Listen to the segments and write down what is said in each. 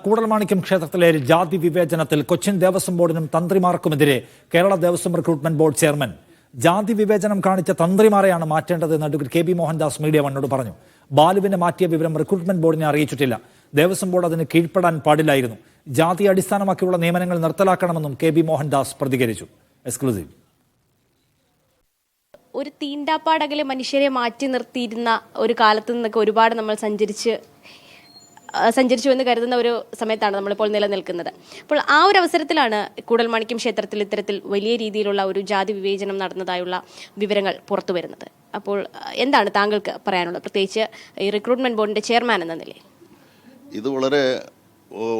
കൂടൽമാണിക്യം ക്ഷേത്രത്തിലെ ജാതി വിവേചനത്തിൽ കൊച്ചിൻ ദേവസ്വം ബോർഡിനും തന്ത്രിമാർക്കുമെതിരെ Kerala Devaswom recruitment board chairman ജാതി വിവേചനം കാണിച്ച തന്ത്രിമാരെയാണ് മാറ്റേണ്ടതെന്ന് advocate K B Mohandas media വണ്ണോട് പറഞ്ഞു. ബാലുവിനെ മാറ്റിയ വിവരം റിക്രൂട്ട്മെന്റ് ബോർഡിനെ അറിയിച്ചിട്ടില്ല. ദേവസ്വം ബോർഡ് അതിന് കീഴ്പ്പെടാൻ പാടില്ലായിരുന്നു. ജാതി അടിസ്ഥാനമാക്കിയുള്ള നിയമനങ്ങൾ നിർത്തലാക്കണമെന്നും കെ ബി മോഹൻദാസ് പ്രതികരിച്ചു. എക്സ്ക്ലൂസീവ്. ഒരു തീണ്ടാപ്പാടകലെ മനുഷ്യരെ മാറ്റി നിർത്തിയിരുന്ന ഒരു കാലത്ത് നിന്നൊക്കെ ഒരുപാട് നമ്മൾ സഞ്ചരിച്ചു എന്ന് കരുതുന്ന ഒരു സമയത്താണ് നമ്മളിപ്പോൾ നിലനിൽക്കുന്നത്. അപ്പോൾ ആ ഒരു അവസരത്തിലാണ് കൂടൽമാണിക്യം ക്ഷേത്രത്തിൽ ഇത്തരത്തിൽ വലിയ രീതിയിലുള്ള ഒരു ജാതി വിവേചനം നടന്നതായുള്ള വിവരങ്ങൾ പുറത്തു വരുന്നത്. അപ്പോൾ എന്താണ് താങ്കൾക്ക് പറയാനുള്ളത്, പ്രത്യേകിച്ച് ഈ റിക്രൂട്ട്മെന്റ് ബോർഡിന്റെ ചെയർമാൻ എന്ന നിലയിൽ? ഇത്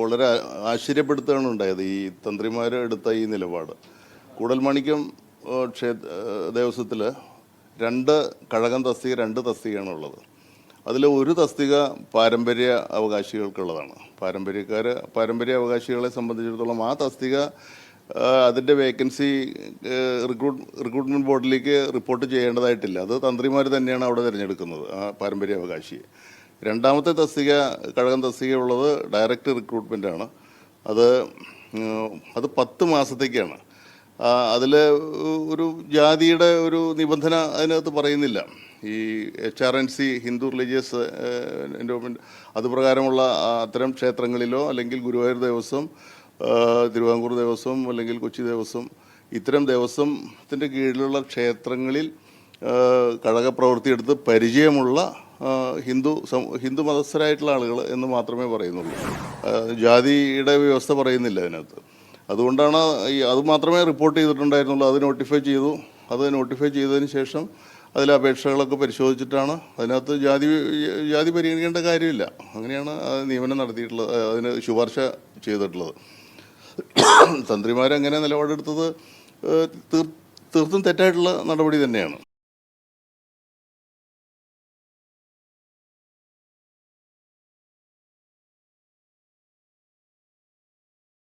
വളരെ ആശ്ചര്യപ്പെടുത്തുകയാണ് ഉണ്ടായത് ഈ തന്ത്രിമാർ എടുത്ത ഈ നിലപാട്. കൂടൽമാണിക്യം ദേവസ്വത്തിൽ കഴകം തസ്തിക 2 തസ്തികയാണുള്ളത്. അതിൽ ഒരു തസ്തിക പാരമ്പര്യ അവകാശികൾക്കുള്ളതാണ്. പാരമ്പര്യ അവകാശികളെ സംബന്ധിച്ചിടത്തോളം ആ തസ്തിക അതിൻ്റെ വേക്കൻസി റിക്രൂട്ട്മെൻറ്റ് ബോർഡിലേക്ക് റിപ്പോർട്ട് ചെയ്യേണ്ടതായിട്ടില്ല. അത് തന്ത്രിമാർ തന്നെയാണ് അവിടെ തിരഞ്ഞെടുക്കുന്നത് ആ പാരമ്പര്യ അവകാശിയെ. രണ്ടാമത്തെ തസ്തിക കഴകം തസ്തിക ഉള്ളത് ഡയറക്റ്റ് റിക്രൂട്ട്മെൻറ്റാണ്. അത് 10 മാസത്തേക്കാണ്. അതിൽ ഒരു ജാതിയുടെ ഒരു നിബന്ധന അതിനകത്ത് പറയുന്നില്ല. ഈ HRNC ഹിന്ദു റിലീജിയസ് എൻഡോമെൻറ്റ് അതുപ്രകാരമുള്ള അത്തരം ക്ഷേത്രങ്ങളിലോ അല്ലെങ്കിൽ ഗുരുവായൂർ ദേവസ്വം, തിരുവിതാംകൂർ ദേവസ്വം അല്ലെങ്കിൽ കൊച്ചി ദേവസ്വം ഇത്തരം ദേവസ്വത്തിൻ്റെ കീഴിലുള്ള ക്ഷേത്രങ്ങളിൽ കഴകപ്രവൃത്തിയെടുത്ത് പരിചയമുള്ള ഹിന്ദു മതസ്ഥരായിട്ടുള്ള ആളുകൾ എന്ന് മാത്രമേ പറയുന്നുള്ളൂ. ജാതിയുടെ വ്യവസ്ഥ പറയുന്നില്ല അതിനകത്ത്. അതുകൊണ്ടാണ് അത് മാത്രമേ റിപ്പോർട്ട് ചെയ്തിട്ടുണ്ടായിരുന്നുള്ളൂ. അത് നോട്ടിഫൈ ചെയ്തതിന് ശേഷം അതിലെ അപേക്ഷകളൊക്കെ പരിശോധിച്ചിട്ടാണ് അതിനകത്ത് ജാതി പരിഗണിക്കേണ്ട കാര്യമില്ല. അങ്ങനെയാണ് നിയമനം നടത്തിയിട്ടുള്ളത്, അതിന് ശുപാർശ ചെയ്തിട്ടുള്ളത്. തന്ത്രിമാരങ്ങനെ നിലപാടെടുത്തത് തീർത്തും തെറ്റായിട്ടുള്ള നടപടി തന്നെയാണ്.